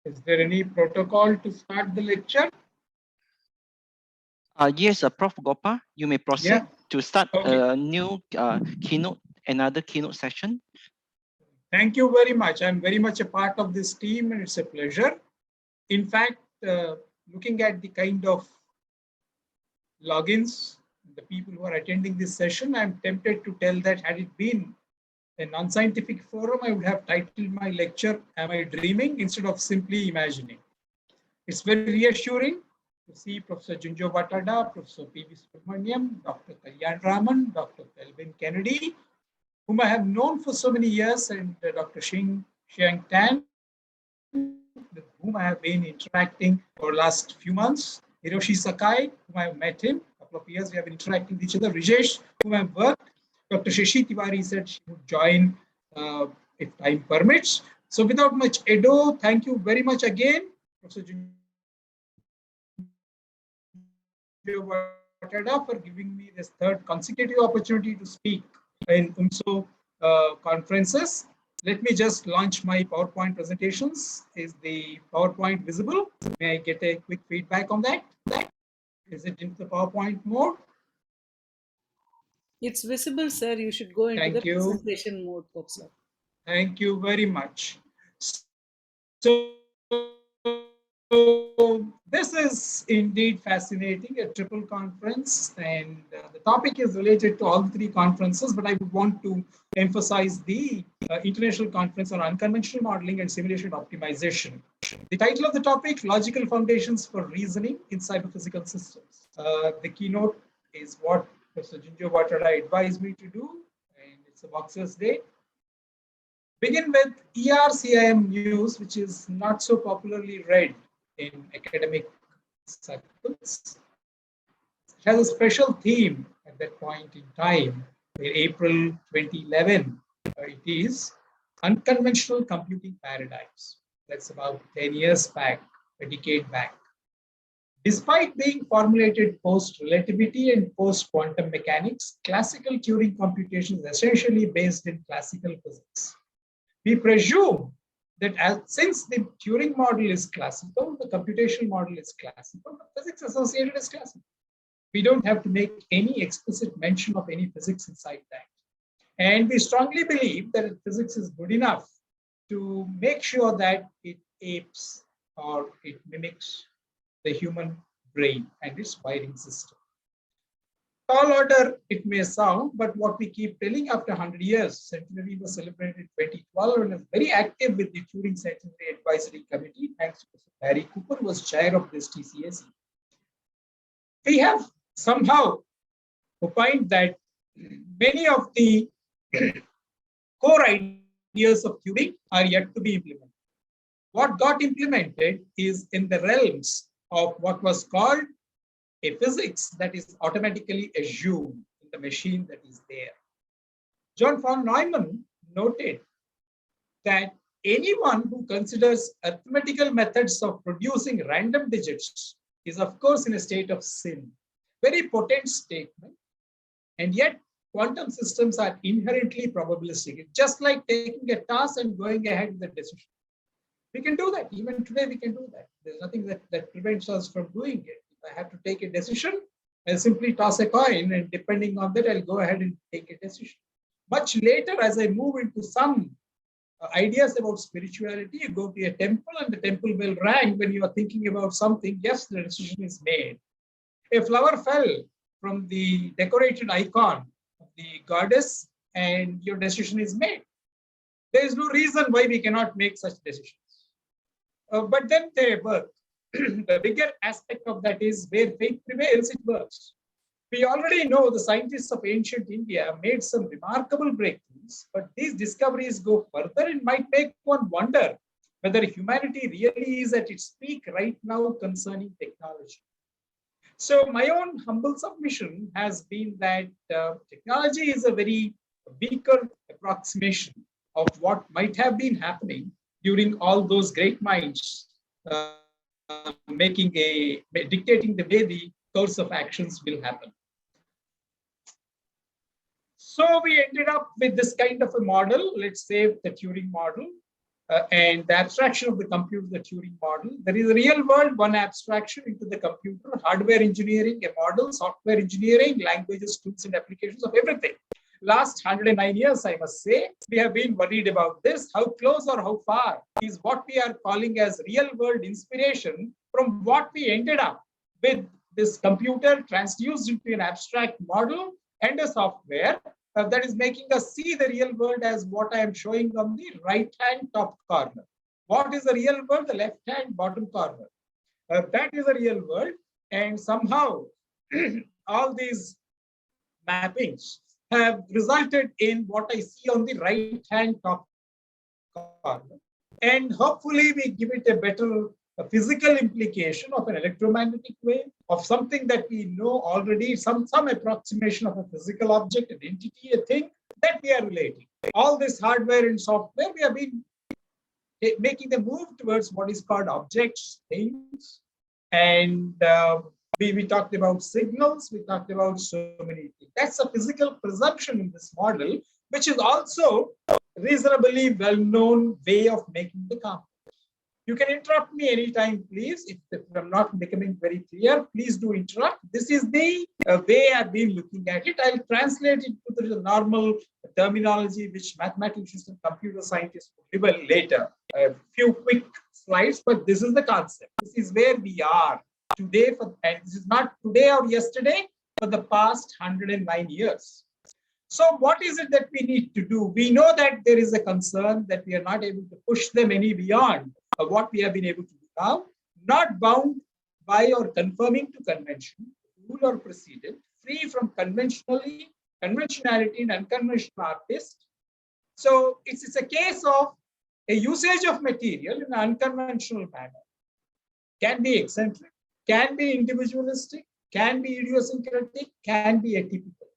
Is there any protocol to start the lecture? Yes, Prof. Gopal, you may proceed Yeah. to start Okay. a new keynote, another keynote session. Thank you very much. I'm very much a part of this team and it's a pleasure. In fact, looking at the kind of logins, the people who are attending this session, I'm tempted to tell that had it been a non-scientific forum, I would have titled my lecture, Am I Dreaming? Instead of simply imagining. It's very reassuring to see Professor Junjo Batada, Professor P.V. Subramaniam, Dr. Kalyan Raman, Dr. Felbin Kennedy, whom I have known for so many years, and Dr. Xiang Tan, with whom I have been interacting for the last few months. Hiroshi Sakai, whom I have met him a couple of years, we have been interacting with each other. Rijesh, whom I have worked. Dr. Shashi Tiwari said she would join if time permits. So without much ado, thank you very much again, Professor Junjo Batada, for giving me this third consecutive opportunity to speak in UMSO conferences. Let me just launch my PowerPoint presentations. Is the PowerPoint visible? May I get a quick feedback on that? Is it into the PowerPoint mode? It's visible, sir. You should go into the presentation mode, Professor. Thank you very much. So this is indeed fascinating, a triple conference, and the topic is related to all three conferences, but I would want to emphasize the International Conference on Unconventional Modeling and Simulation Optimization. The title of the topic, Logical Foundations for Reasoning in Cyber-Physical Systems. The keynote is what Professor Junjo Batada advised me to do, and it's a Boxers Day. Begin with ERCIM news, which is not so popularly read in academic circles. It has a special theme at that point in time, in April 2011. It is unconventional computing paradigms. That's about 10 years back, a decade back. Despite being formulated post-relativity and post-quantum mechanics, classical Turing computation is essentially based in classical physics. We presume that since the Turing model is classical, the computational model is classical, the physics associated is classical. We don't have to make any explicit mention of any physics inside that. And we strongly believe that physics is good enough to make sure that it apes or it mimics the human brain and its wiring system. Tall order it may sound, but what we keep telling after 100 years, centenary was celebrated in 2012 and is very active with the Turing Centenary Advisory Committee. Thanks to Barry Cooper, who was chair of this TCAC. We have somehow opined that many of the core ideas of Turing are yet to be implemented. What got implemented is in the realms of what was called a physics that is automatically assumed in the machine that is there. John von Neumann noted that anyone who considers arithmetical methods of producing random digits is, of course, in a state of sin. Very potent statement. And yet, quantum systems are inherently probabilistic. It's just like taking a task and going ahead with the decision. We can do that. Even today, we can do that. There's nothing that prevents us from doing it. If I have to take a decision, I'll simply toss a coin, and depending on that, I'll go ahead and take a decision. Much later, as I move into some ideas about spirituality, you go to a temple and the temple bell rang when you are thinking about something. Yes, the decision is made. A flower fell from the decorated icon of the goddess and your decision is made. There is no reason why we cannot make such decisions. But then they work. The bigger aspect of that is where faith prevails, it works. We already know the scientists of ancient India made some remarkable breakthroughs, but these discoveries go further and might make one wonder whether humanity really is at its peak right now concerning technology. So my own humble submission has been that technology is a very weaker approximation of what might have been happening during all those great minds dictating the way the course of actions will happen. So we ended up with this kind of a model, let's say the Turing model. and the abstraction of the computer, the Turing model. There is a real world, one abstraction into the computer, hardware engineering, a model, software engineering, languages, tools, and applications of everything. Last 109 years, I must say, we have been worried about this. How close or how far is what we are calling as real world inspiration from what we ended up with this computer transduced into an abstract model and a software that is making us see the real world as what I am showing on the right-hand top corner. What is the real world? The left-hand bottom corner. That is a real world. And somehow all these mappings have resulted in what I see on the right-hand top corner. And hopefully we give it a better physical implication of an electromagnetic wave, of something that we know already, some approximation of a physical object, an entity, a thing that we are relating. All this hardware and software, we have been making the move towards what is called objects, things. And we talked about signals, we talked about so many things. That's a physical presumption in this model, which is also a reasonably well-known way of making the complex. You can interrupt me anytime, please. If I'm not becoming very clear, please do interrupt. This is the way I've been looking at it. I'll translate it to the normal terminology which mathematicians and computer scientists will reveal later. A few quick slides, but this is the concept. This is where we are today, and this is not today or yesterday, for the past 109 years. So what is it that we need to do? We know that there is a concern that we are not able to push them any beyond what we have been able to do now, not bound by or conforming to convention, rule or precedent, free from conventionality and unconventional artists. So it's a case of a usage of material in an unconventional manner. Can be eccentric, can be individualistic, can be idiosyncratic, can be atypical.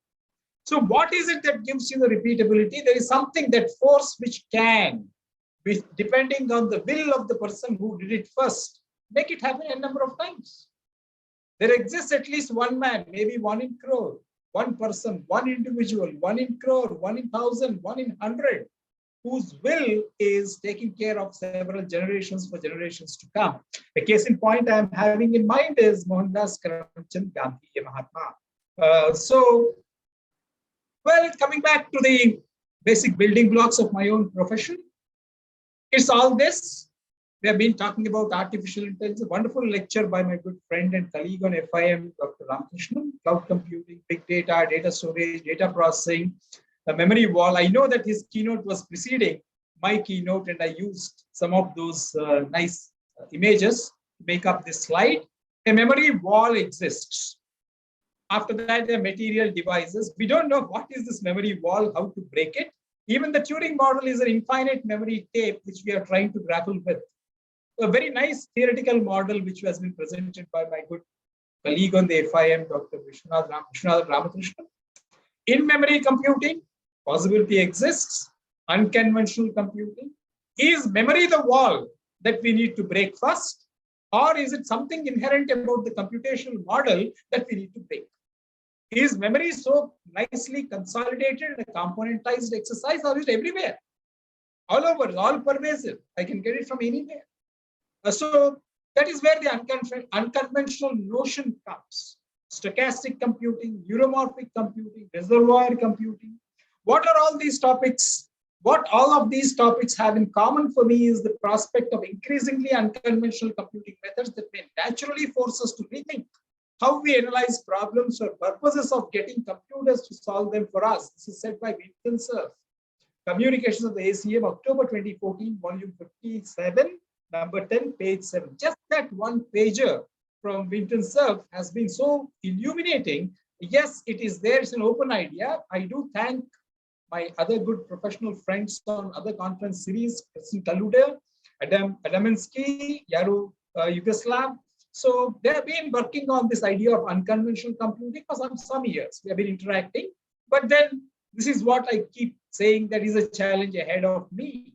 So what is it that gives you the repeatability? There is something, that force which can, depending on the will of the person who did it first, make it happen a number of times. There exists at least one man, maybe 1 in crore, one person, one individual, 1 in crore, 1 in 1,000, 1 in 100, whose will is taking care of several generations for generations to come. A case in point I am having in mind is Mohandas Karamchand Gandhi, Mahatma. Well, coming back to the basic building blocks of my own profession, it's all this. We have been talking about artificial intelligence, a wonderful lecture by my good friend and colleague on FIM, Dr. Ramakrishnan, cloud computing, big data, data storage, data processing, the memory wall. I know that his keynote was preceding my keynote, and I used some of those nice images to make up this slide. A memory wall exists. After that, the material devices. We don't know what is this memory wall, how to break it. Even the Turing model is an infinite memory tape, which we are trying to grapple with. A very nice theoretical model, which has been presented by my good colleague on the FIM, Dr. Vishwanath Ramakrishnan. In-memory computing, possibility exists. Unconventional computing. Is memory the wall that we need to break first? Or is it something inherent about the computational model that we need to break? Is memory so nicely consolidated in a componentized exercise, or is it everywhere? All over, all pervasive. I can get it from anywhere. So that is where the unconventional notion comes. Stochastic computing, neuromorphic computing, reservoir computing. What are all these topics? What all of these topics have in common for me is the prospect of increasingly unconventional computing methods that may naturally force us to rethink how we analyze problems for purposes of getting computers to solve them for us. This is said by Winston Cerf. Communications of the ACM, October 2014, volume 57, number 10, page 7. Just that one pager from Winston Cerf has been so illuminating. Yes, it is there. It's an open idea. I do thank my other good professional friends on other conference series, Kristin Kaluda, Adam Adaminsky, Yaru Yugoslav. So they have been working on this idea of unconventional computing for some years. We have been interacting, but then this is what I keep saying, that is a challenge ahead of me.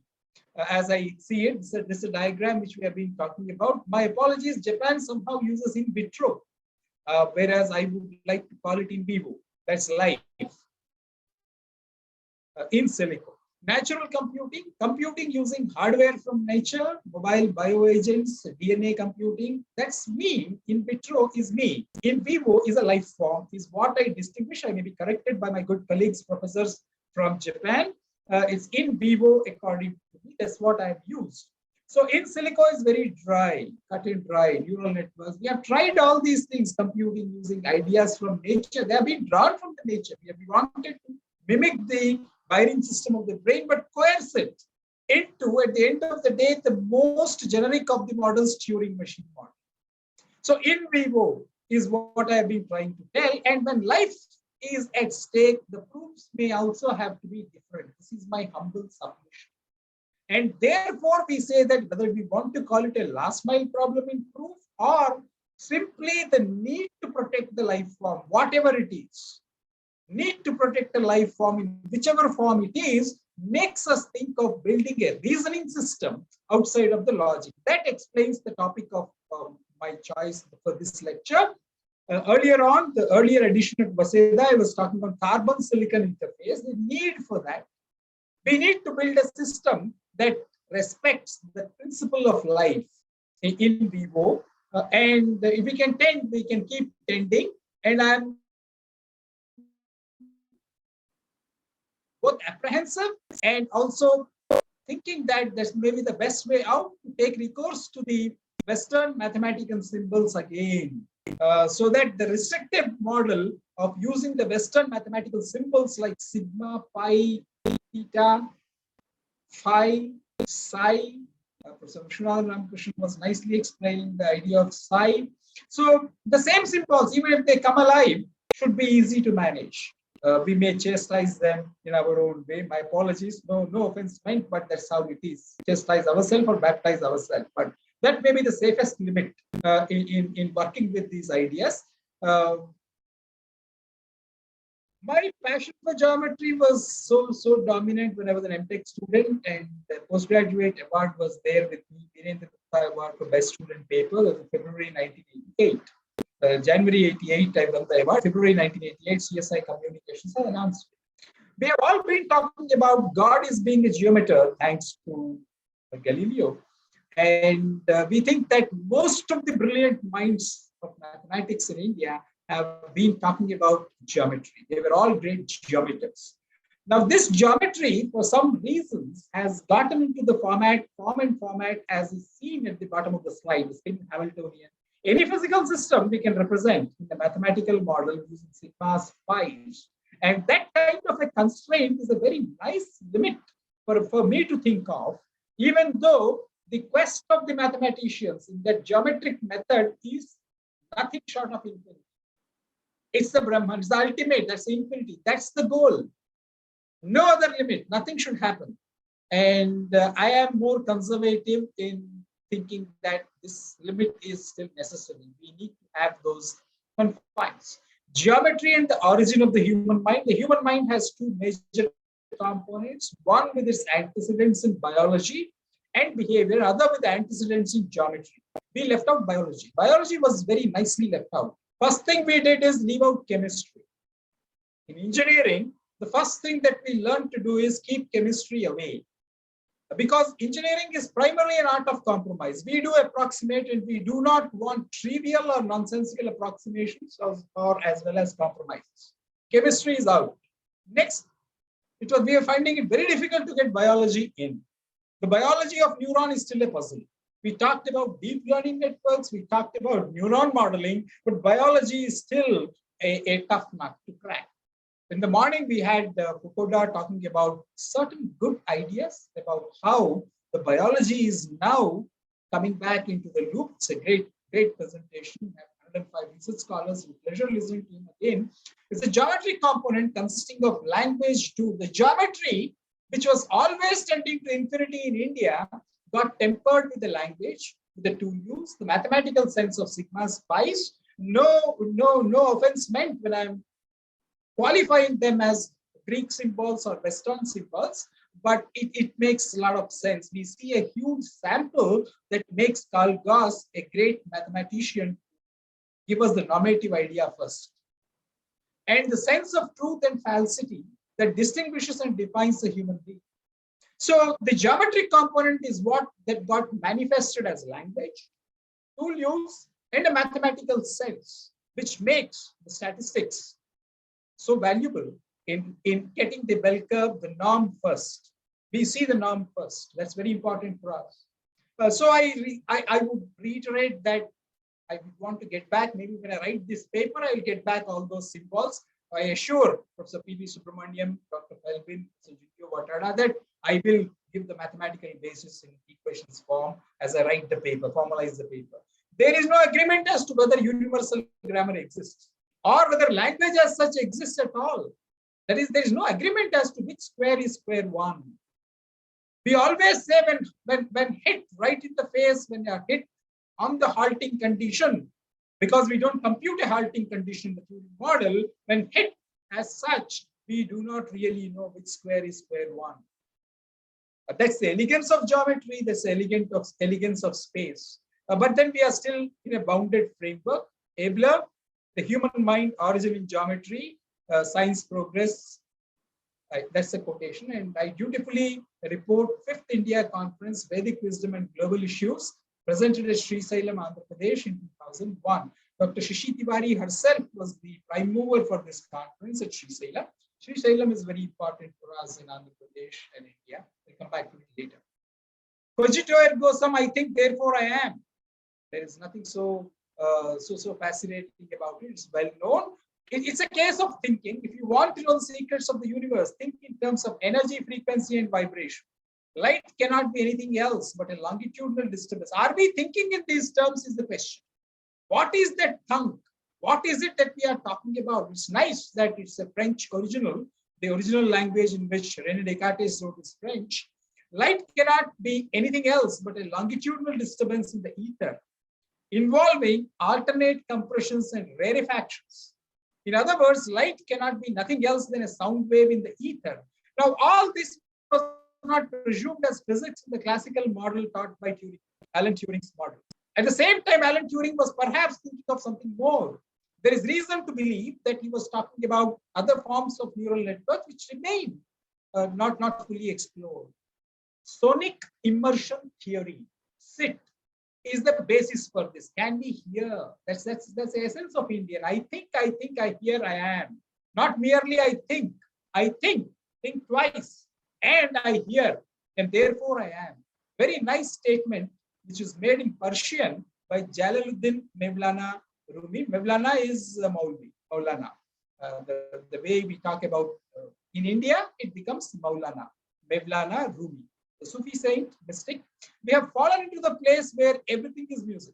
As I see it, this is a diagram which we have been talking about. My apologies, Japan somehow uses in vitro, whereas I would like to call it in vivo. That's life. In silico. Natural computing, computing using hardware from nature, mobile bioagents, DNA computing. That's me. In vitro is me. In vivo is a life form, is what I distinguish. I may be corrected by my good colleagues, professors from Japan. It's in vivo according to me. That's what I've used. So in silico is very dry, cut and dry, neural networks. We have tried all these things, computing using ideas from nature. They have been drawn from the nature. We wanted to mimic the wiring system of the brain, but coerce it into, at the end of the day, the most generic of the models, Turing machine model. So in vivo is what I have been trying to tell. And when life is at stake, the proofs may also have to be different. This is my humble submission. And therefore, we say that whether we want to call it a last mile problem in proof or simply the need to protect the life form, whatever it is, need to protect the life form in whichever form it is, makes us think of building a reasoning system outside of the logic. That explains the topic of my choice for this lecture. Earlier on, the earlier edition of Waseda, I was talking about carbon silicon interface, the need for that. We need to build a system that respects the principle of life in vivo. And if we can tend, we can keep tending. And I'm both apprehensive and also thinking that that's maybe the best way out to take recourse to the Western mathematical symbols again. So that the restrictive model of using the Western mathematical symbols like sigma, pi, theta, phi, psi. Professor Vishwanath Ramakrishnan was nicely explaining the idea of psi. So the same symbols, even if they come alive, should be easy to manage. We may chastise them in our own way. My apologies. No offense meant, but that's how it is. Chastise ourselves or baptize ourselves. But that may be the safest limit in working with these ideas. My passion for geometry was so dominant when I was an MTech student, and the postgraduate award was there with me. Virendra Gupta Award for Best Student Paper in February 1988. January 88, I won the award. February 1988, CSI Communications had announced it. We have all been talking about God is being a geometer, thanks to Galileo. And we think that most of the brilliant minds of mathematics in India have been talking about geometry. They were all great geometers. Now, this geometry, for some reasons, has gotten into the form and format as is seen at the bottom of the slide, the spin Hamiltonian. Any physical system we can represent in the mathematical model using sigmas, phi's. And that kind of a constraint is a very nice limit for me to think of, even though the quest of the mathematicians in that geometric method is nothing short of infinity. It's the Brahman, it's the ultimate, that's the infinity, that's the goal. No other limit, nothing should happen. And I am more conservative in thinking that this limit is still necessary. We need to have those confines. Geometry and the origin of the human mind. The human mind has two major components, one with its antecedents in biology and behavior, other with antecedents in geometry. We left out biology. Biology was very nicely left out. First thing we did is leave out chemistry. In engineering, the first thing that we learn to do is keep chemistry away. Because engineering is primarily an art of compromise. We do approximate and we do not want trivial or nonsensical approximations or as well as compromises. Chemistry is out. Next, we are finding it very difficult to get biology in. The biology of neuron is still a puzzle. We talked about deep learning networks, we talked about neuron modeling, but biology is still a tough nut to crack. In the morning, we had Fukuda talking about certain good ideas about how the biology is now coming back into the loop. It's a great presentation. We have 105 research scholars with pleasure listening to him again. It's a geometry component consisting of language to the geometry, which was always tending to infinity in India, got tempered with the language, with the two U's, the mathematical sense of sigmas, phi's. No offense meant when I'm qualifying them as Greek symbols or Western symbols, but it makes a lot of sense. We see a huge sample that makes Carl Gauss a great mathematician. Give us the normative idea first. And the sense of truth and falsity that distinguishes and defines the human being. So the geometric component is what that got manifested as language, tool use, and a mathematical sense, which makes the statistics so valuable in getting the bell curve, the norm first. We see the norm first. That's very important for us. So I would reiterate that I would want to get back, maybe when I write this paper, I will get back all those symbols. I assure Professor P.V. Subramaniam, Dr. Felbin, Watada, that I will give the mathematical basis in equations form as I write the paper, formalize the paper. There is no agreement as to whether universal grammar exists or whether language as such exists at all. That is, there is no agreement as to which square is square one. We always say when hit right in the face, when you are hit on the halting condition, because we don't compute a halting condition in the Turing model, when hit as such, we do not really know which square is square one. That's the elegance of geometry, that's the elegance of space. But then we are still in a bounded framework. Abler, The Human Mind, Origin in Geometry, Science Progress. That's a quotation. And I dutifully report 5th India Conference, Vedic Wisdom and Global Issues, presented at Srisailam, Andhra Pradesh in 2001. Dr. Shishi Tiwari herself was the prime mover for this conference at Srisailam. Srisailam is very important for us in Andhra Pradesh and India. We'll come back to it later. Cogito ergo sum, I think, therefore I am. There is nothing so fascinating about it. It's well known. It's a case of thinking. If you want to know the secrets of the universe, think in terms of energy, frequency, and vibration. Light cannot be anything else but a longitudinal disturbance. Are we thinking in these terms is the question. What is that thunk? What is it that we are talking about? It's nice that it's a French original, the original language in which René Descartes wrote is French. Light cannot be anything else but a longitudinal disturbance in the ether, involving alternate compressions and rarefactions. In other words, light cannot be nothing else than a sound wave in the ether. Now, all this was not presumed as physics in the classical model taught by Turing, Alan Turing's model. At the same time, Alan Turing was perhaps thinking of something more. There is reason to believe that he was talking about other forms of neural networks which remain not fully explored. Sonic immersion theory, SIT, is the basis for this. Can we hear? That's the essence of Indian. I think, I hear, I am. Not merely I think twice, and I hear, and therefore I am. Very nice statement, which is made in Persian by Jalaluddin Mevlana Rumi. Mevlana is Maulana. The way we talk about in India, it becomes Maulana, Mevlana Rumi. The Sufi saint, mystic. We have fallen into the place where everything is music.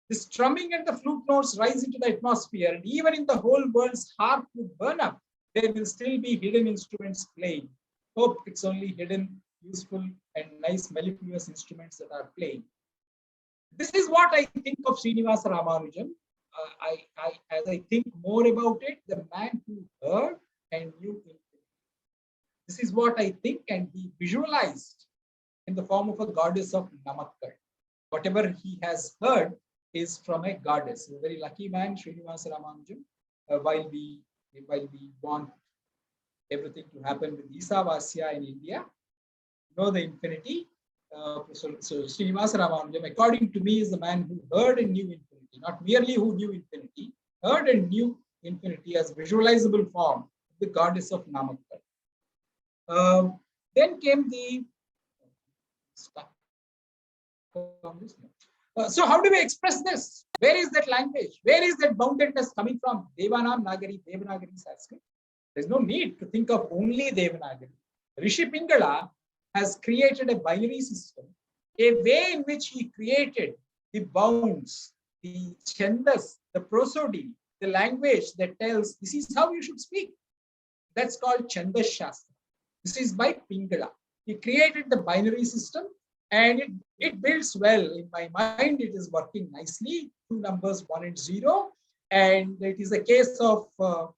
The strumming and the flute notes rise into the atmosphere, and even in the whole world's heart would burn up, there will still be hidden instruments playing. Hope it's only hidden, useful, and nice mellifluous instruments that are playing. This is what I think of Srinivasa Ramanujan. As I think more about it, the man who heard and knew infinity. This is what I think, and he visualized in the form of a goddess of Namakkar. Whatever he has heard is from a goddess. A very lucky man, Srinivasa Ramanujan. While we want everything to happen with Isavasya in India, know the infinity. So Srinivasa Ramanujan, according to me, is the man who heard and knew infinity, not merely who knew infinity, heard and knew infinity as visualizable form, the goddess of Namakkar. Then came the so how do we express this? Where is that language? Where is that boundedness coming from? Devanam Nagari, Devanagari Sanskrit. There's no need to think of only Devanagari. Rishi Pingala has created a binary system, a way in which he created the bounds, the chandas, the prosody, the language that tells this is how you should speak. That's called Chandas Shastra. This is by Pingala. He created the binary system, and it builds well. In my mind, it is working nicely. Two numbers, 1 and 0. And it is a case of the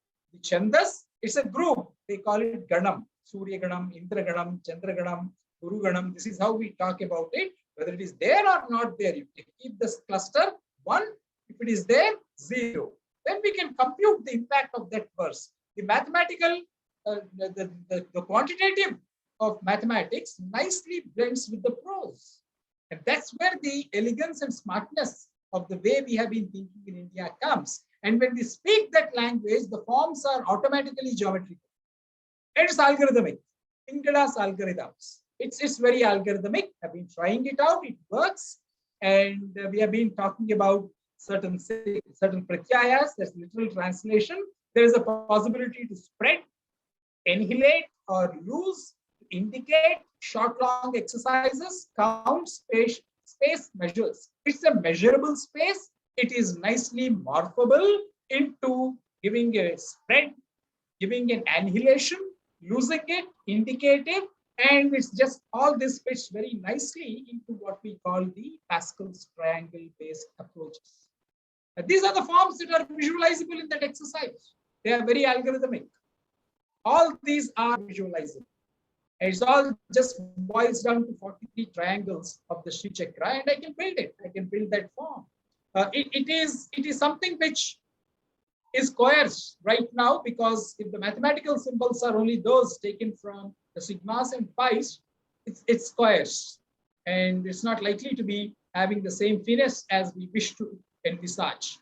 Chandas. It's a group. They call it Ganam. Surya Ganam, Indra Ganam, Chandra Ganam, Guru Ganam. This is how we talk about it. Whether it is there or not there, you keep this cluster 1. If it is there, 0. Then we can compute the impact of that verse. The mathematical, the quantitative of mathematics nicely blends with the prose. And that's where the elegance and smartness of the way we have been thinking in India comes. And when we speak that language, the forms are automatically geometrical. It's algorithmic. Ingada's algorithms. It's very algorithmic. I've been trying it out. It works. And we have been talking about certain pratyayas, that's literal translation. There is a possibility to spread, annihilate, or lose, indicate, short, long exercises, count, space measures. It's a measurable space. It is nicely morphable into giving a spread, giving an annihilation, losing it, indicative, and it's just all this fits very nicely into what we call the Pascal's triangle-based approaches. These are the forms that are visualizable in that exercise. They are very algorithmic. All these are visualizable. It's all just boils down to 43 triangles of the Sri Chakra, and I can build it. I can build that form. It is something which is coerced right now, because if the mathematical symbols are only those taken from the sigmas and pi's, it's coerced, and it's not likely to be having the same finesse as we wish to envisage.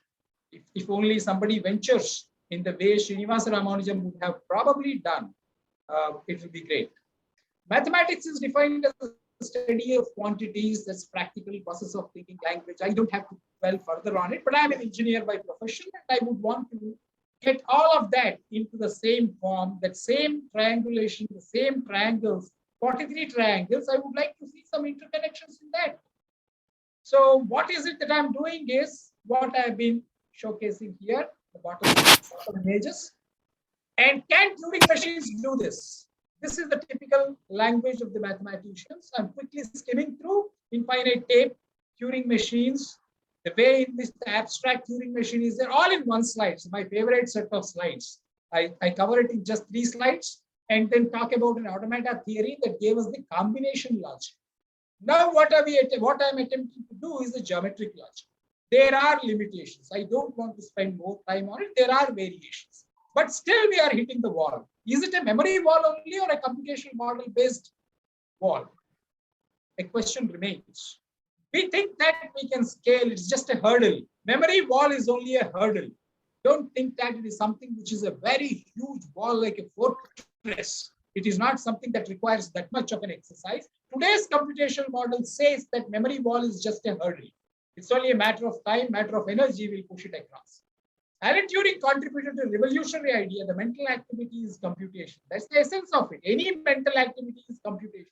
If only somebody ventures in the way Srinivasa Ramanujan would have probably done, it would be great. Mathematics is defined as a study of quantities, that's practical process of thinking language. I don't have to dwell further on it, but I'm an engineer by profession, and I would want to get all of that into the same form, that same triangulation, the same triangles, 43 triangles. I would like to see some interconnections in that. So what is it that I'm doing is what I've been showcasing here, the bottom images. And can Turing machines do this? This is the typical language of the mathematicians. I'm quickly skimming through infinite tape, Turing machines, the way in which the abstract Turing machine is. They're all in one slide. It's my favorite set of slides. I cover it in just 3 slides and then talk about an automata theory that gave us the combination logic. Now what I'm attempting to do is the geometric logic. There are limitations. I don't want to spend more time on it. There are variations. But still we are hitting the wall. Is it a memory wall only or a computational model based wall? A question remains. We think that we can scale, it's just a hurdle. Memory wall is only a hurdle. Don't think that it is something which is a very huge wall like a fortress. It is not something that requires that much of an exercise. Today's computational model says that memory wall is just a hurdle. It's only a matter of time, matter of energy, we'll push it across. Alan Turing contributed to a revolutionary idea. The mental activity is computation. That's the essence of it. Any mental activity is computation.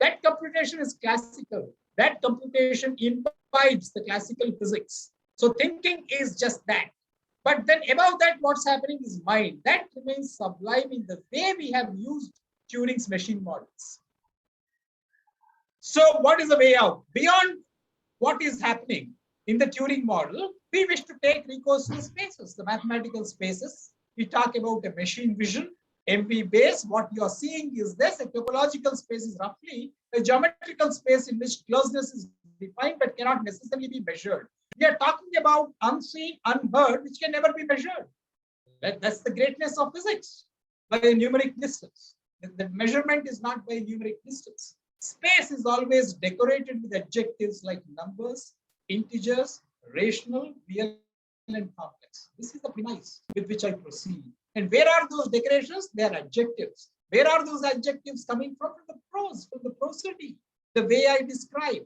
That computation is classical. That computation imbibes the classical physics. So thinking is just that. But then above that, what's happening is mind. That remains sublime in the way we have used Turing's machine models. So what is the way out? Beyond what is happening in the Turing model, we wish to take recourse to the spaces, the mathematical spaces. We talk about a machine vision, MV base. What you are seeing is this: a topological space is roughly a geometrical space in which closeness is defined but cannot necessarily be measured. We are talking about unseen, unheard, which can never be measured. That's the greatness of physics, by a numeric distance. The measurement is not by numeric distance. Space is always decorated with adjectives like numbers, integers, rational, real, and complex. This is the premise with which I proceed. And where are those decorations? They are adjectives. Where are those adjectives coming from? From the prose, from the prosody, the way I describe.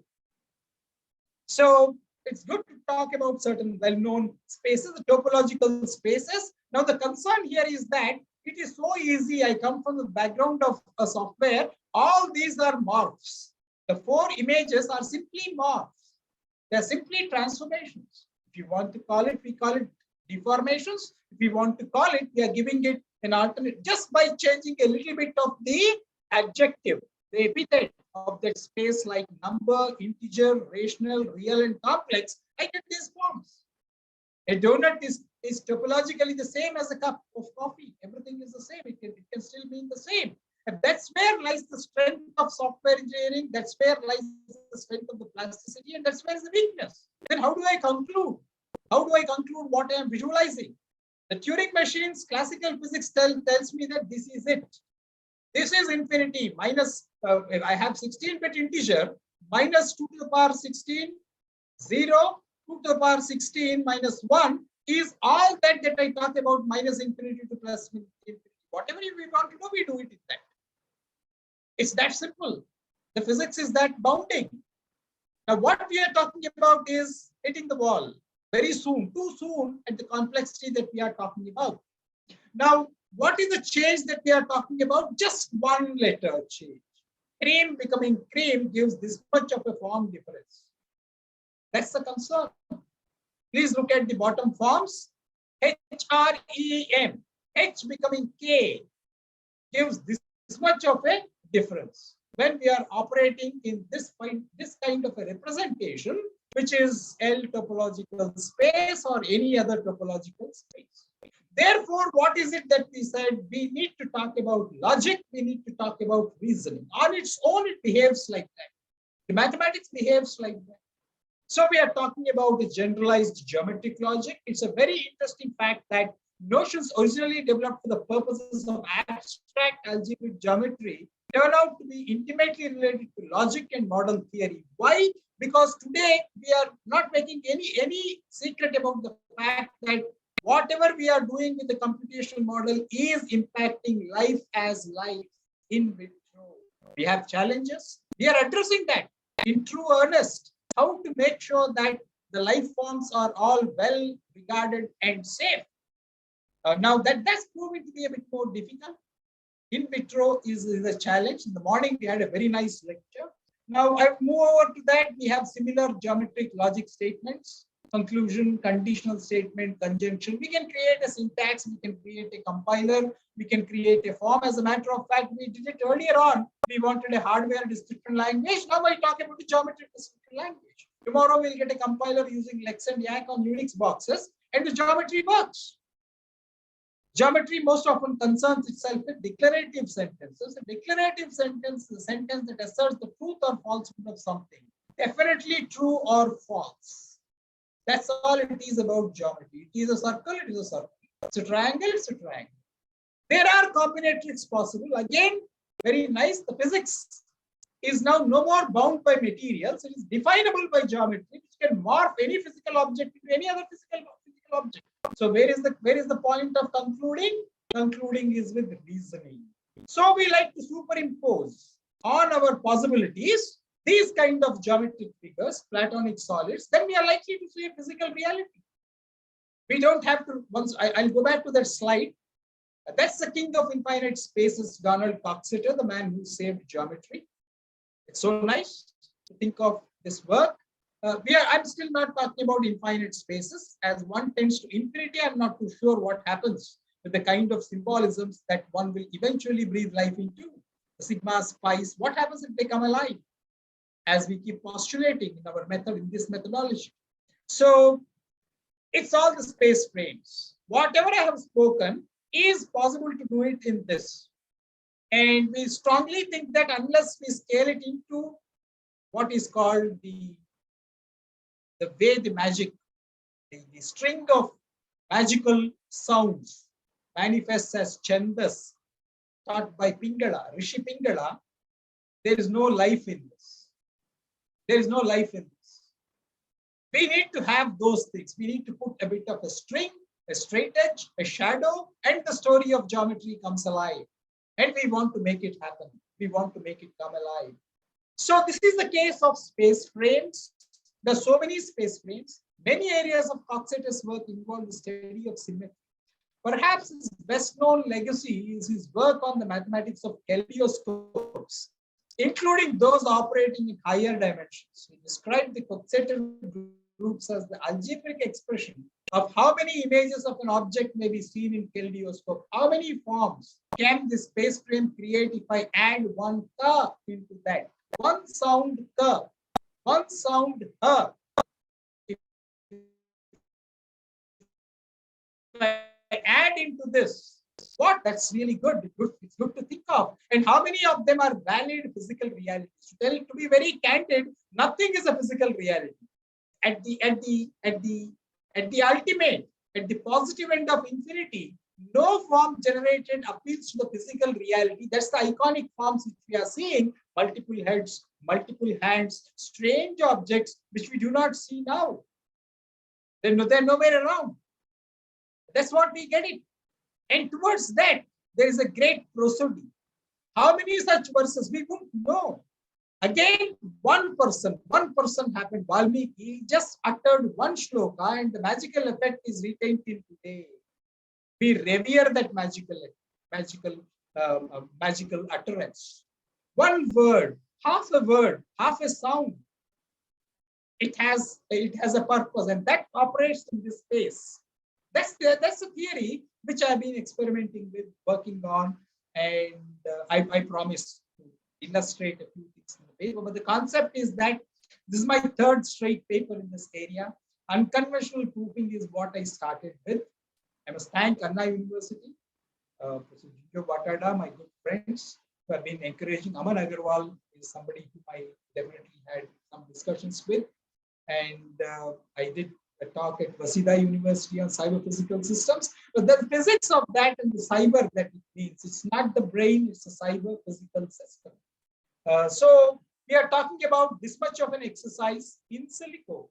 So it's good to talk about certain well-known spaces, the topological spaces. Now the concern here is that it is so easy. I come from the background of a software. All these are morphs. The 4 images are simply morphs. They are simply transformations. If you want to call it, we call it deformations. If we want to call it, we are giving it an alternate, just by changing a little bit of the adjective, the epithet of that space, like number, integer, rational, real, and complex. I get these forms. A donut is topologically the same as a cup of coffee. Everything is the same. It can still mean the same. And that's where lies the strength of software engineering. That's where lies the strength of the plasticity, and that's where the weakness. Then how do I conclude? How do I conclude what I am visualizing? The Turing machine's classical physics tells me that this is it. This is infinity minus, if I have 16-bit integer, minus 2 to the power 16, 0, 2 to the power 16 minus 1 is all that I talk about, minus infinity to plus infinity. Whatever we want to do, we do it in that. It's that simple. The physics is that bounding. Now, what we are talking about is hitting the wall very soon, too soon at the complexity that we are talking about. Now, what is the change that we are talking about? Just one letter change. Cream becoming cream gives this much of a form difference. That's the concern. Please look at the bottom forms. HREM, H becoming K gives this much of a difference. When we are operating in this kind of a representation, which is L topological space or any other topological space. Therefore, what is it that we said? We need to talk about logic, we need to talk about reasoning. On its own, it behaves like that. The mathematics behaves like that. So we are talking about the generalized geometric logic. It's a very interesting fact that notions originally developed for the purposes of abstract algebraic geometry turn out to be intimately related to logic and model theory. Why? Because today we are not making any secret about the fact that whatever we are doing with the computational model is impacting life as life in vitro. We have challenges. We are addressing that in true earnest. How to make sure that the life forms are all well regarded and safe. Now that's proving to be a bit more difficult. In vitro is a challenge. In the morning, we had a very nice lecture. Now I move over to that. We have similar geometric logic statements, conclusion, conditional statement, conjunction. We can create a syntax, we can create a compiler, we can create a form. As a matter of fact, we did it earlier on. We wanted a hardware description language. Now I talk about the geometric description language. Tomorrow we'll get a compiler using Lex and Yak on Unix boxes, and the geometry works. Geometry most often concerns itself with declarative sentences. A declarative sentence is a sentence that asserts the truth or falsehood of something. Definitely true or false. That's all it is about geometry. It is a circle, it is a circle. It's a triangle, it's a triangle. There are combinatorics possible. Again, very nice. The physics is now no more bound by materials. It is definable by geometry, which can morph any physical object into any other physical object. So where is the point of concluding? Concluding is with reasoning. So we like to superimpose on our possibilities these kind of geometric figures, Platonic solids, then we are likely to see a physical reality. We don't have to, I'll go back to that slide. That's the king of infinite spaces, Donald Coxeter, the man who saved geometry. It's so nice to think of this work. I'm still not talking about infinite spaces. As one tends to infinity, I'm not too sure what happens with the kind of symbolisms that one will eventually breathe life into. The sigmas, pi's, what happens if they come alive? As we keep postulating in our method, in this methodology. So it's all the space frames. Whatever I have spoken is possible to do it in this. And we strongly think that unless we scale it into what is called the way the magic, the string of magical sounds manifests as chandas taught by Pingala, Rishi Pingala, there is no life in this. There is no life in this. We need to have those things. We need to put a bit of a string, a straight edge, a shadow, and the story of geometry comes alive. And we want to make it happen. We want to make it come alive. So this is the case of space frames. There are so many space frames. Many areas of Coxeter's work involve the study of symmetry. Perhaps his best known legacy is his work on the mathematics of kaleidoscopes, including those operating in higher dimensions. He described the Coxeter groups as the algebraic expression of how many images of an object may be seen in kaleidoscope. How many forms can this space frame create if I add one ka into that? One sound ka, one sound ha. If I add into this, what? That's really good. It's good to think of. And how many of them are valid physical realities? To be very candid, nothing is a physical reality. At the ultimate, at the positive end of infinity, No form generated appeals to the physical reality. That's the iconic forms which we are seeing: multiple heads, multiple hands, strange objects which we do not see now. They're nowhere around. That's what we get it. And towards that, there is a great prosody. How many such verses? We wouldn't know. Again, one person happened. Valmiki, he just uttered one shloka, and the magical effect is retained till today. We revere that magical utterance. One word, half a sound. It has a purpose, and that operates in this space. That's a theory which I've been experimenting with, working on, and I promise to illustrate a few things in the paper. But the concept is that this is my third straight paper in this area. Unconventional proofing is what I started with. I must thank Anna University, Professor Gijo Batada, my good friends, who have been encouraging. Aman Agarwal is somebody whom I definitely had some discussions with. And I did a talk at Waseda University on cyber physical systems. But the physics of that and the cyber that it means, it's not the brain, it's a cyber physical system. So we are talking about this much of an exercise in silico,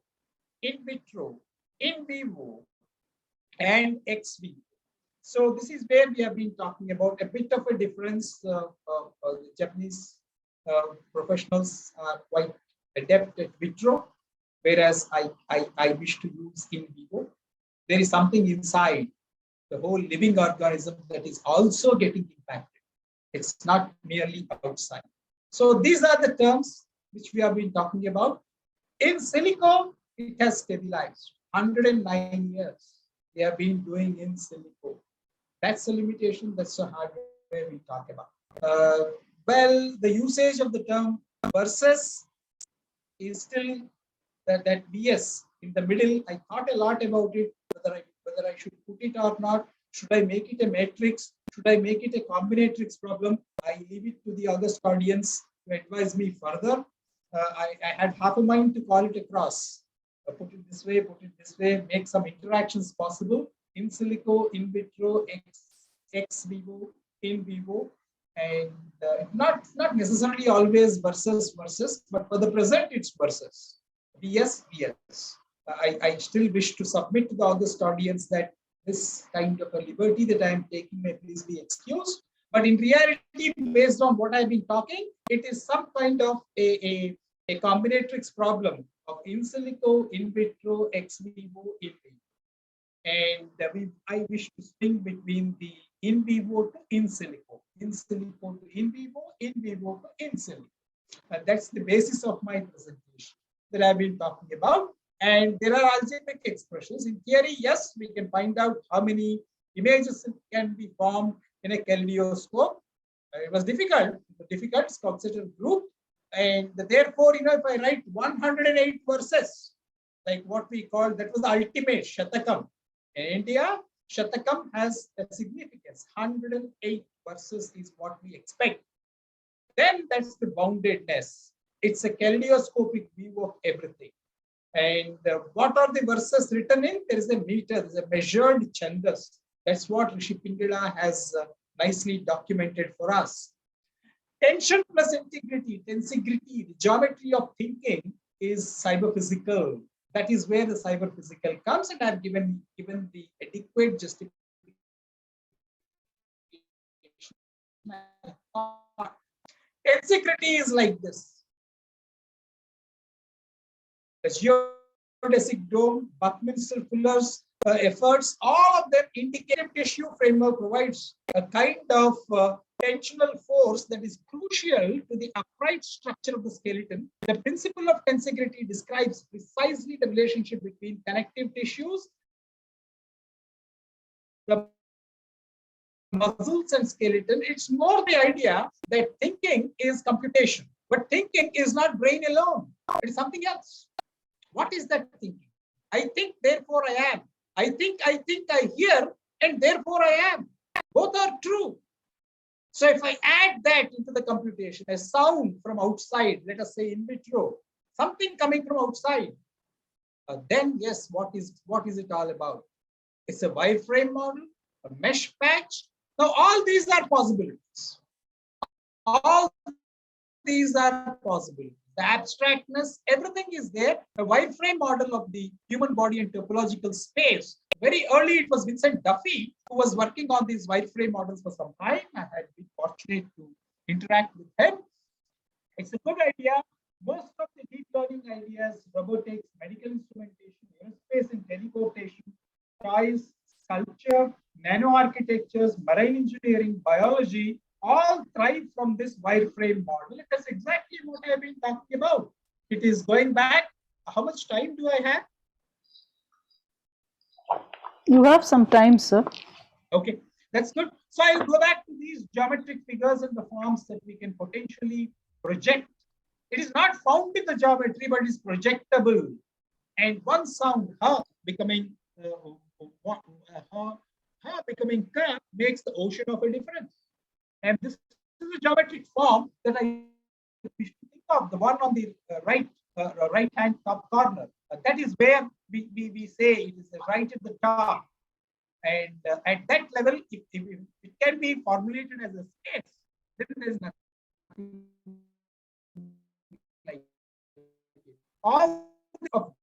in vitro, in vivo, and ex vivo. So this is where we have been talking about a bit of a difference. The Japanese professionals are quite adept at vitro, whereas I wish to use in vivo. There is something inside the whole living organism that is also getting impacted. It's not merely outside. So these are the terms which we have been talking about. In silico, it has stabilized. 109 years we have been doing in silico. That's a limitation. That's a hardware we talk about. Well, the usage of the term versus is still that BS in the middle. I thought a lot about it, whether I should put it or not. Should I make it a matrix? Should I make it a combinatrix problem? I leave it to the august audience to advise me further. I had half a mind to call it a cross. Put it this way, make some interactions possible in silico, in vitro, ex vivo, in vivo, and not necessarily always versus, but for the present it's versus. BS. I still wish to submit to the august audience that this kind of a liberty that I am taking may please be excused. But in reality, based on what I've been talking, it is some kind of a combinatrix problem of in silico, in vitro, ex vivo, in vivo. And I wish to swing between the in vivo to in silico to in vivo to in silico. That's the basis of my presentation that I've been talking about. And there are algebraic expressions. In theory, yes, we can find out how many images can be formed in a kaleidoscope. It was difficult. It's considered group. And therefore, if I write 108 verses, like what we call, that was the ultimate Shatakam. In India, Shatakam has a significance. 108 verses is what we expect. Then that's the boundedness. It's a kaleidoscopic view of everything. And what are the verses written in? There is a meter, there's a measured chandas. That's what Rishi Pingala has nicely documented for us. Tension plus integrity, tensegrity, the geometry of thinking is cyber physical. That is where the cyber physical comes, and I've given the adequate justification. Tensegrity is like this. The geodesic dome, Buckminster Fuller's efforts, all of them indicate tissue framework provides a kind of tensional force that is crucial to the upright structure of the skeleton. The principle of tensegrity describes precisely the relationship between connective tissues, the muscles and skeleton. It's more the idea that thinking is computation, but thinking is not brain alone. It is something else. What is that thinking? I think, therefore I am. I think, I hear, and therefore I am. Both are true. So if I add that into the computation, a sound from outside, let us say in vitro, something coming from outside, then yes, what is it all about? It's a wireframe model, a mesh patch. Now, all these are possibilities. All these are possible. The abstractness, everything is there. A wireframe model of the human body and topological space. Very early, it was Vincent Duffy who was working on these wireframe models for some time. I had been fortunate to interact with him. It's a good idea. Most of the deep learning ideas, robotics, medical instrumentation, aerospace and teleportation, toys, sculpture, nano architectures, marine engineering, biology, all thrive from this wireframe model. It is exactly what I have been talking about. It is going back. How much time do I have? You have some time, sir. Okay, that's good. So I'll go back to these geometric figures and the forms that we can potentially project. It is not found in the geometry, but is projectable. And one sound, ha, becoming becoming ka, makes the ocean of a difference. And this is a geometric form that I wish to think of, the one on the right hand top corner. That is where we say it is right at the top. And at that level, if it can be formulated as a space, then there is nothing like it. All of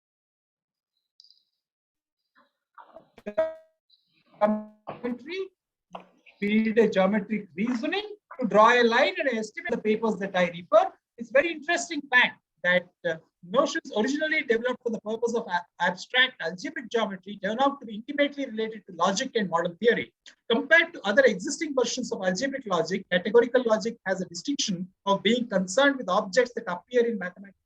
geometry, we need a geometric reasoning to draw a line and estimate the papers that I refer. It's very interesting fact that notions originally developed for the purpose of abstract algebraic geometry turn out to be intimately related to logic and model theory. Compared to other existing versions of algebraic logic, categorical logic has a distinction of being concerned with objects that appear in mathematics.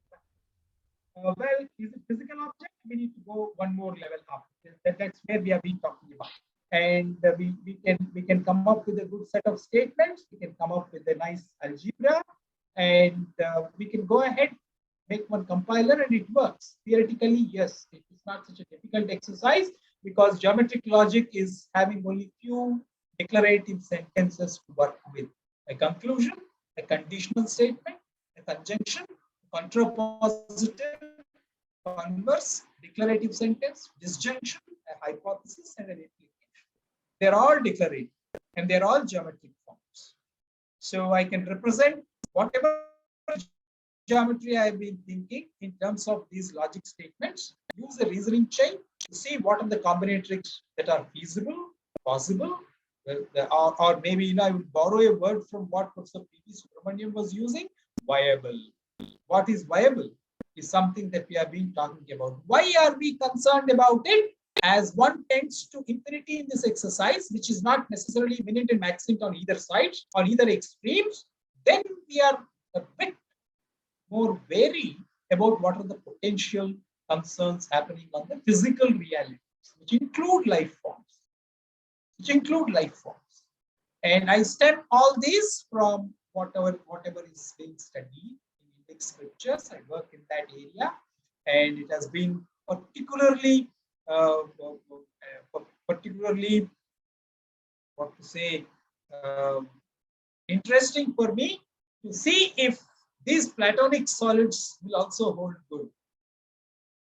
Well, is it physical object? We need to go one more level up. That's where we have been talking about. And we can come up with a good set of statements. We can come up with a nice algebra, and we can go ahead, make one compiler, and it works. Theoretically, yes, it is not such a difficult exercise because geometric logic is having only few declarative sentences to work with: a conclusion, a conditional statement, a conjunction, contrapositive, converse, declarative sentence, disjunction, a hypothesis, and an implication. They're all declarative and they're all geometric forms. So I can represent whatever geometry I have been thinking in terms of these logic statements, use a reasoning chain to see what are the combinatorics that are feasible, possible, or maybe I would borrow a word from what Professor P.V. Subramanian was using, viable. What is viable is something that we have been talking about. Why are we concerned about it? As one tends to infinity in this exercise, which is not necessarily minute and maximum on either side, on either extremes, then we are a bit more wary about what are the potential concerns happening on the physical realities, which include life forms. And I stem all these from whatever is being studied in index scriptures. I work in that area, and it has been particularly what to say, interesting for me to see if these platonic solids will also hold good.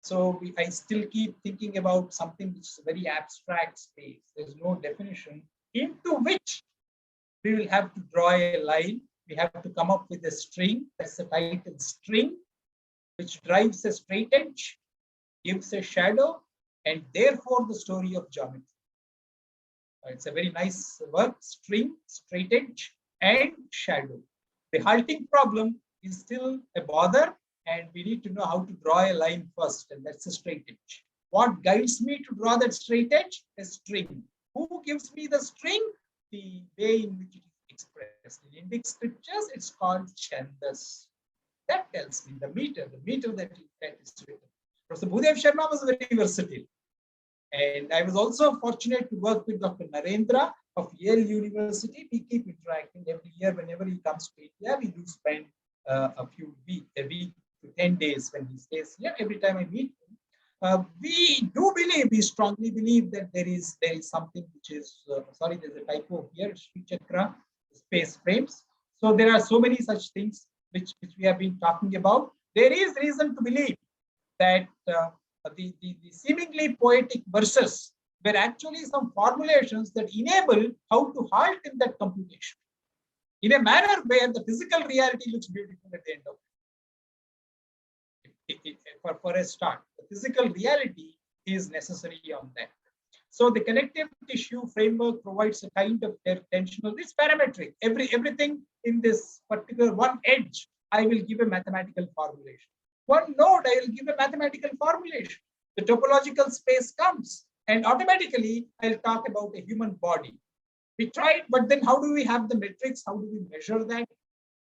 So I still keep thinking about something which is a very abstract space. There's no definition into which we will have to draw a line. We have to come up with a string. That's the title, string, which drives a straight edge, gives a shadow, and therefore the story of geometry. It's a very nice work: string, straight edge, and shadow. The halting problem is still a bother, and we need to know how to draw a line first, and that's a straight edge. What guides me to draw that straight edge? A string. Who gives me the string? The way in which it is expressed. In Indic scriptures, it's called chandas. That tells me the meter that is written. Professor Bhudev Sharma was very versatile. And I was also fortunate to work with Dr. Narendra of Yale University. We keep interacting every year. Whenever he comes to India, we do spend a week to 10 days when he stays here. Every time I meet him, we strongly believe that there is something which is, sorry, there's a typo here, Sri Chakra, space frames. So there are so many such things which we have been talking about. There is reason to believe that the seemingly poetic verses were actually some formulations that enable how to halt in that computation in a manner where the physical reality looks beautiful at the end of it. For a start, the physical reality is necessary on that. So the connective tissue framework provides a kind of tensional, it's parametric. Everything in this particular one edge, I will give a mathematical formulation. One node, I will give a mathematical formulation. The topological space comes, and automatically I'll talk about a human body. We tried, but then how do we have the metrics? How do we measure that?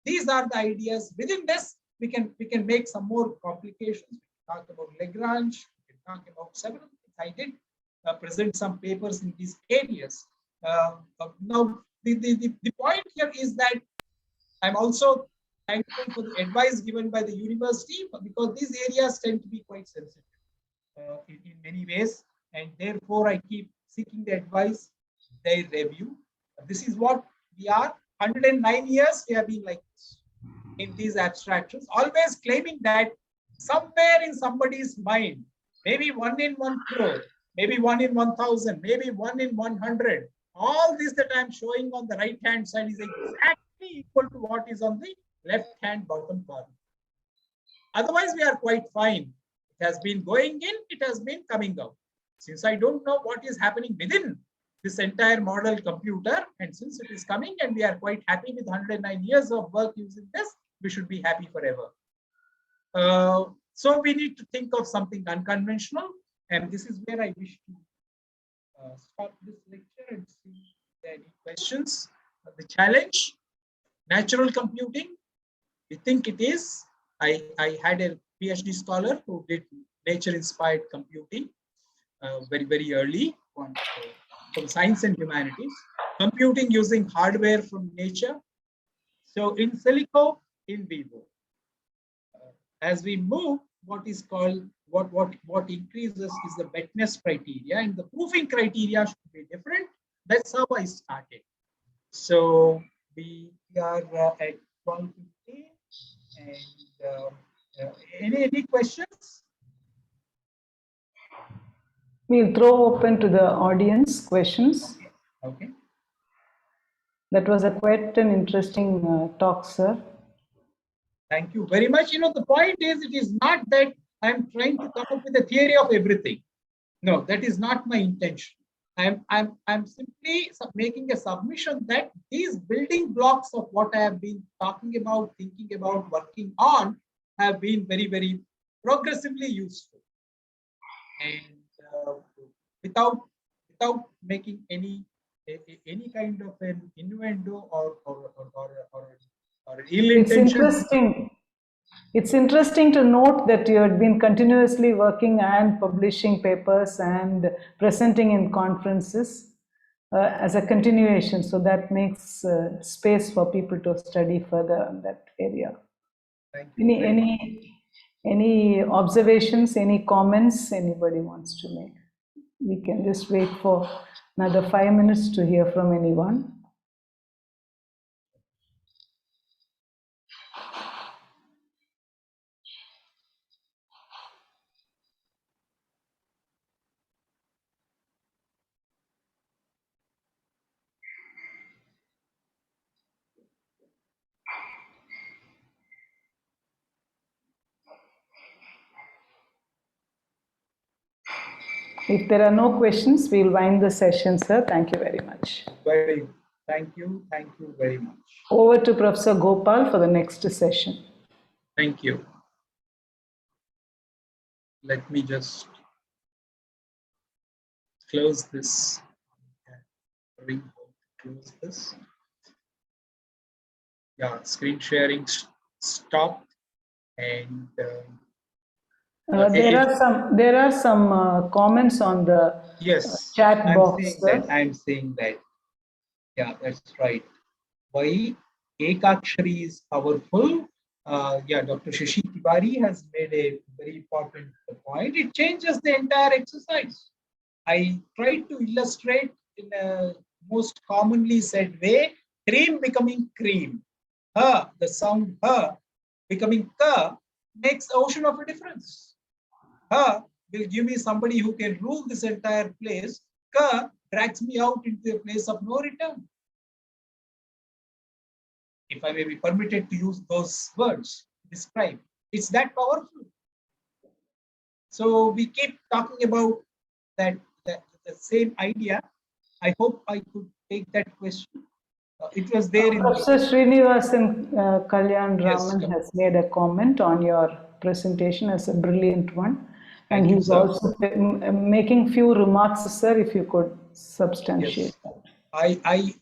These are the ideas. Within this, we can make some more complications. We can talk about Lagrange. We can talk about several things. I did present some papers in these areas. Now, the point here is that I'm also thankful for the advice given by the university, because these areas tend to be quite sensitive in many ways, and therefore I keep seeking the advice, their review. This is what we are. 109 years we have been like this in these abstractions, always claiming that somewhere in somebody's mind, maybe 1 in 1 crore, maybe 1 in 1,000, maybe 1 in 100. All this that I'm showing on the right hand side is exactly equal to what is on the left hand bottom corner. Otherwise, we are quite fine. It has been going in, it has been coming out. Since I don't know what is happening within this entire model computer, and since it is coming and we are quite happy with 109 years of work using this, we should be happy forever. So we need to think of something unconventional, and this is where I wish to stop this lecture and see if there are any questions. The challenge, natural computing, we think it is. I had a PhD scholar who did nature-inspired computing very early on, from science and humanities, computing using hardware from nature. So in silico, in vivo. As we move, what is called, what increases is the wetness criteria, and the proofing criteria should be different. That's how I started. So we are at 12:15, and any questions? We'll throw open to the audience questions. Okay. That was quite an interesting talk, sir. Thank you very much. You know, the point is, it is not that I'm trying to come up with a theory of everything. No, that is not my intention. I'm simply making a submission that these building blocks of what I have been talking about, thinking about, working on, have been very progressively useful, and without making any kind of an innuendo or ill intention. It's interesting to note that you had been continuously working and publishing papers and presenting in conferences as a continuation. So that makes space for people to study further in that area. Thank you. Any observations, any comments anybody wants to make? We can just wait for another 5 minutes to hear from anyone. If there are no questions, we'll wind the session, sir. Thank you very much. Thank you very much. Over to Professor Gopal for the next session. Thank you. Let me just close this. Close this. Yeah, screen sharing stopped, and there are some comments on the chat box. I'm saying that. Yeah, that's right. Why Ekakshari is powerful. Yeah, Dr. Shashi Tiwari has made a very important point. It changes the entire exercise. I tried to illustrate in a most commonly said way, cream becoming cream. The sound becoming ka makes an ocean of a difference. Will give me somebody who can rule this entire place, curve drags me out into a place of no return. If I may be permitted to use those words to describe, it's that powerful. So we keep talking about that the same idea. I hope I could take that question. It was there in Professor Srinivasan Kalyan Yes, Raman sure. has made a comment on your presentation as a brilliant one. And Thank you, he's sir. also making few remarks, sir, if you could substantiate. Yes. I